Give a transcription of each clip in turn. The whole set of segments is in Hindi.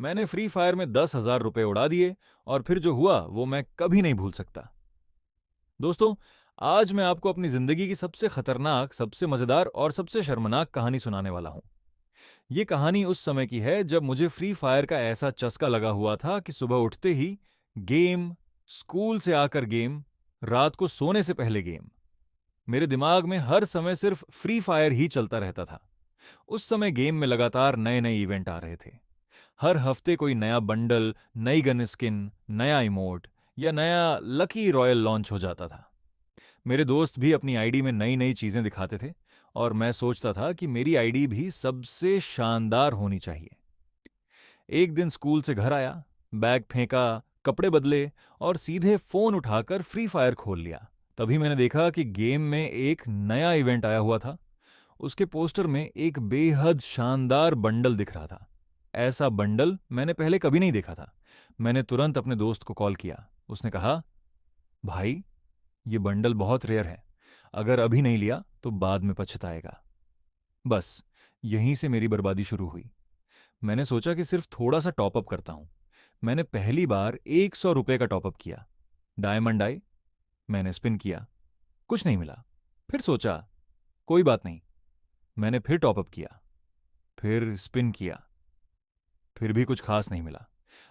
मैंने फ्री फायर में 10,000 रुपए उड़ा दिए और फिर जो हुआ वो मैं कभी नहीं भूल सकता। दोस्तों, आज मैं आपको अपनी जिंदगी की सबसे खतरनाक, सबसे मजेदार और सबसे शर्मनाक कहानी सुनाने वाला हूं। ये कहानी उस समय की है जब मुझे फ्री फायर का ऐसा चस्का लगा हुआ था कि सुबह उठते ही गेम, स्कूल से आकर गेम, रात को सोने से पहले गेम। मेरे दिमाग में हर समय सिर्फ फ्री फायर ही चलता रहता था। उस समय गेम में लगातार नए नए इवेंट आ रहे थे। हर हफ्ते कोई नया बंडल, नई गन स्किन, नया इमोट या नया लकी रॉयल लॉन्च हो जाता था। मेरे दोस्त भी अपनी आईडी में नई नई चीजें दिखाते थे और मैं सोचता था कि मेरी आईडी भी सबसे शानदार होनी चाहिए। एक दिन स्कूल से घर आया, बैग फेंका, कपड़े बदले और सीधे फोन उठाकर फ्री फायर खोल लिया। तभी मैंने देखा कि गेम में एक नया इवेंट आया हुआ था। उसके पोस्टर में एक बेहद शानदार बंडल दिख रहा था। ऐसा बंडल मैंने पहले कभी नहीं देखा था। मैंने तुरंत अपने दोस्त को कॉल किया। उसने कहा, भाई, ये बंडल बहुत रेयर है। अगर अभी नहीं लिया तो बाद में पछताएगा। बस यहीं से मेरी बर्बादी शुरू हुई। मैंने सोचा कि सिर्फ थोड़ा सा टॉपअप करता हूं। मैंने पहली बार 100 रुपए का टॉपअप किया। डायमंड आए, मैंने स्पिन किया, कुछ नहीं मिला। फिर सोचा, कोई बात नहीं। मैंने फिर टॉपअप किया, फिर स्पिन किया, फिर भी कुछ खास नहीं मिला।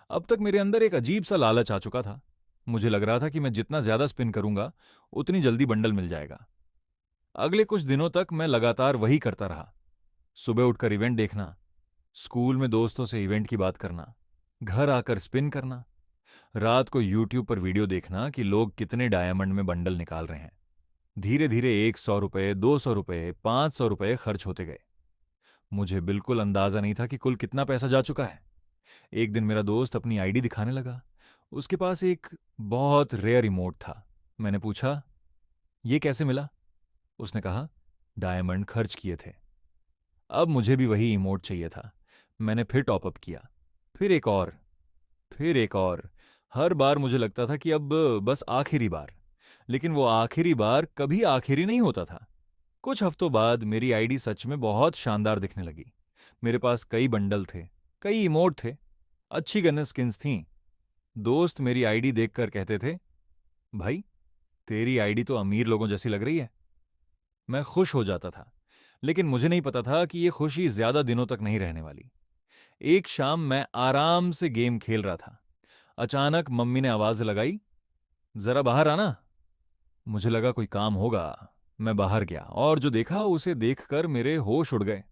अब तक मेरे अंदर एक अजीब सा लालच आ चुका था। मुझे लग रहा था कि मैं जितना ज्यादा स्पिन करूंगा उतनी जल्दी बंडल मिल जाएगा। अगले कुछ दिनों तक मैं लगातार वही करता रहा। सुबह उठकर इवेंट देखना, स्कूल में दोस्तों से इवेंट की बात करना, घर आकर स्पिन करना, रात को यूट्यूब पर वीडियो देखना कि लोग कितने डायमंड में बंडल निकाल रहे हैं। धीरे धीरे 100 रुपए, 200 रुपए, 500 रुपए खर्च होते गए। मुझे बिल्कुल अंदाजा नहीं था कि कुल कितना पैसा जा चुका है। एक दिन मेरा दोस्त अपनी आईडी दिखाने लगा। उसके पास एक बहुत रेयर इमोट था। मैंने पूछा, ये कैसे मिला? उसने कहा, डायमंड खर्च किए थे। अब मुझे भी वही इमोट चाहिए था। मैंने फिर टॉपअप किया, फिर एक और, फिर एक और। हर बार मुझे लगता था कि अब बस आखिरी बार। लेकिन वो आखिरी बार कभी आखिरी नहीं होता था। कुछ हफ्तों बाद मेरी आईडी सच में बहुत शानदार दिखने लगी। मेरे पास कई बंडल थे, कई इमोट थे, अच्छी गन स्किन्स थीं। दोस्त मेरी आईडी देखकर कहते थे, भाई, तेरी आईडी तो अमीर लोगों जैसी लग रही है। मैं खुश हो जाता था, लेकिन मुझे नहीं पता था कि ये खुशी ज्यादा दिनों तक नहीं रहने वाली। एक शाम मैं आराम से गेम खेल रहा था। अचानक मम्मी ने आवाज लगाई, जरा बाहर आना। मुझे लगा कोई काम होगा। मैं बाहर गया और जो देखा उसे देखकर मेरे होश उड़ गए।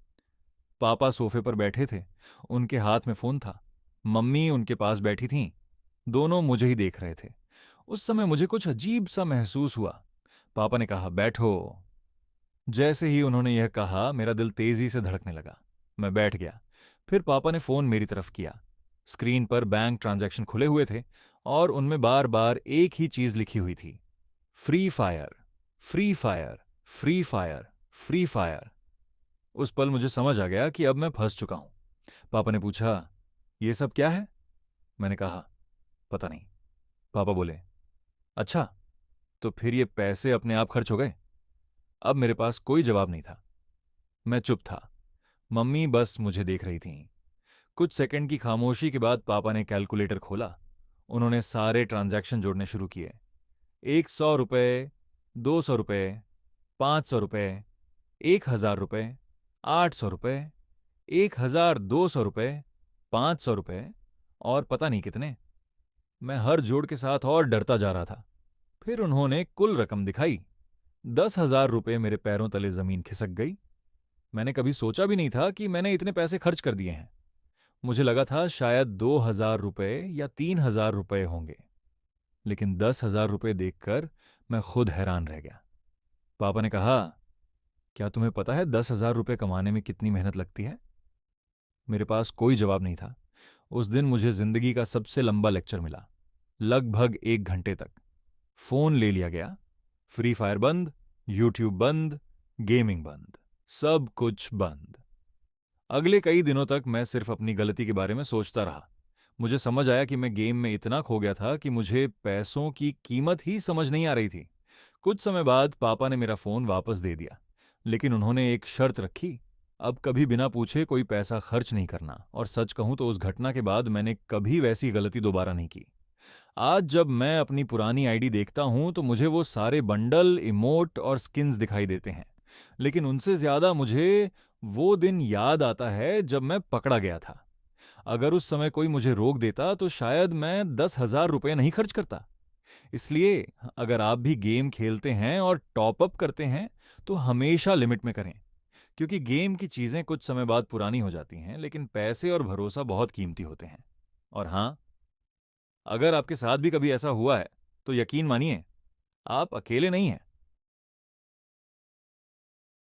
पापा सोफे पर बैठे थे, उनके हाथ में फोन था। मम्मी उनके पास बैठी थीं। दोनों मुझे ही देख रहे थे। उस समय मुझे कुछ अजीब सा महसूस हुआ। पापा ने कहा, बैठो। जैसे ही उन्होंने यह कहा, मेरा दिल तेजी से धड़कने लगा। मैं बैठ गया। फिर पापा ने फोन मेरी तरफ किया। स्क्रीन पर बैंक ट्रांजैक्शन खुले हुए थे और उनमें बार बार एक ही चीज लिखी हुई थी, free fire, free fire, free fire, free fire. उस पल मुझे समझ आ गया कि अब मैं फंस चुका हूं। पापा ने पूछा, ये सब क्या है? मैंने कहा, पता नहीं। पापा बोले, अच्छा, तो फिर ये पैसे अपने आप खर्च हो गए? अब मेरे पास कोई जवाब नहीं था। मैं चुप था। मम्मी बस मुझे देख रही थीं। कुछ सेकंड की खामोशी के बाद पापा ने कैलकुलेटर खोला। उन्होंने सारे ट्रांजैक्शन जोड़ने शुरू किए। 100 रुपए, 200 रुपए, 500 रुपए, 1,000 रुपए, 800 रुपए, 1,200 रुपए, 500 रुपए और पता नहीं कितने। मैं हर जोड़ के साथ और डरता जा रहा था। फिर उन्होंने कुल रकम दिखाई। 10,000 रुपए मेरे पैरों तले जमीन खिसक गई। मैंने कभी सोचा भी नहीं था कि मैंने इतने पैसे खर्च कर दिए हैं। मुझे लगा था शायद 2,000 रुपए या 3,000 रुपए होंगे। लेकिन 10,000 रुपए देखकर मैं खुद हैरान रह गया। पापा ने कहा, क्या तुम्हें पता है 10,000 रुपए कमाने में कितनी मेहनत लगती है? मेरे पास कोई जवाब नहीं था। उस दिन मुझे जिंदगी का सबसे लंबा लेक्चर मिला, लगभग 1 घंटे तक। फोन ले लिया गया, फ्री फायर बंद, यूट्यूब बंद, गेमिंग बंद, सब कुछ बंद। अगले कई दिनों तक मैं सिर्फ अपनी गलती के बारे में सोचता रहा। मुझे समझ आया कि मैं गेम में इतना खो गया था कि मुझे पैसों की कीमत ही समझ नहीं आ रही थी। कुछ समय बाद पापा ने मेरा फोन वापस दे दिया, लेकिन उन्होंने एक शर्त रखी। अब कभी बिना पूछे कोई पैसा खर्च नहीं करना, और सच कहूं तो उस घटना के बाद मैंने कभी वैसी गलती दोबारा नहीं की। आज जब मैं अपनी पुरानी आईडी देखता हूं तो मुझे वो सारे बंडल, इमोट और स्किन्स दिखाई देते हैं, लेकिन उनसे ज्यादा मुझे वो दिन याद आता है जब मैं पकड़ा गया था। अगर उस समय कोई मुझे रोक देता तो शायद मैं 10,000 रुपये नहीं खर्च करता। इसलिए अगर आप भी गेम खेलते हैं और टॉप अप करते हैं तो हमेशा लिमिट में करें, क्योंकि गेम की चीजें कुछ समय बाद पुरानी हो जाती हैं, लेकिन पैसे और भरोसा बहुत कीमती होते हैं। और हाँ, अगर आपके साथ भी कभी ऐसा हुआ है तो यकीन मानिए, आप अकेले नहीं हैं।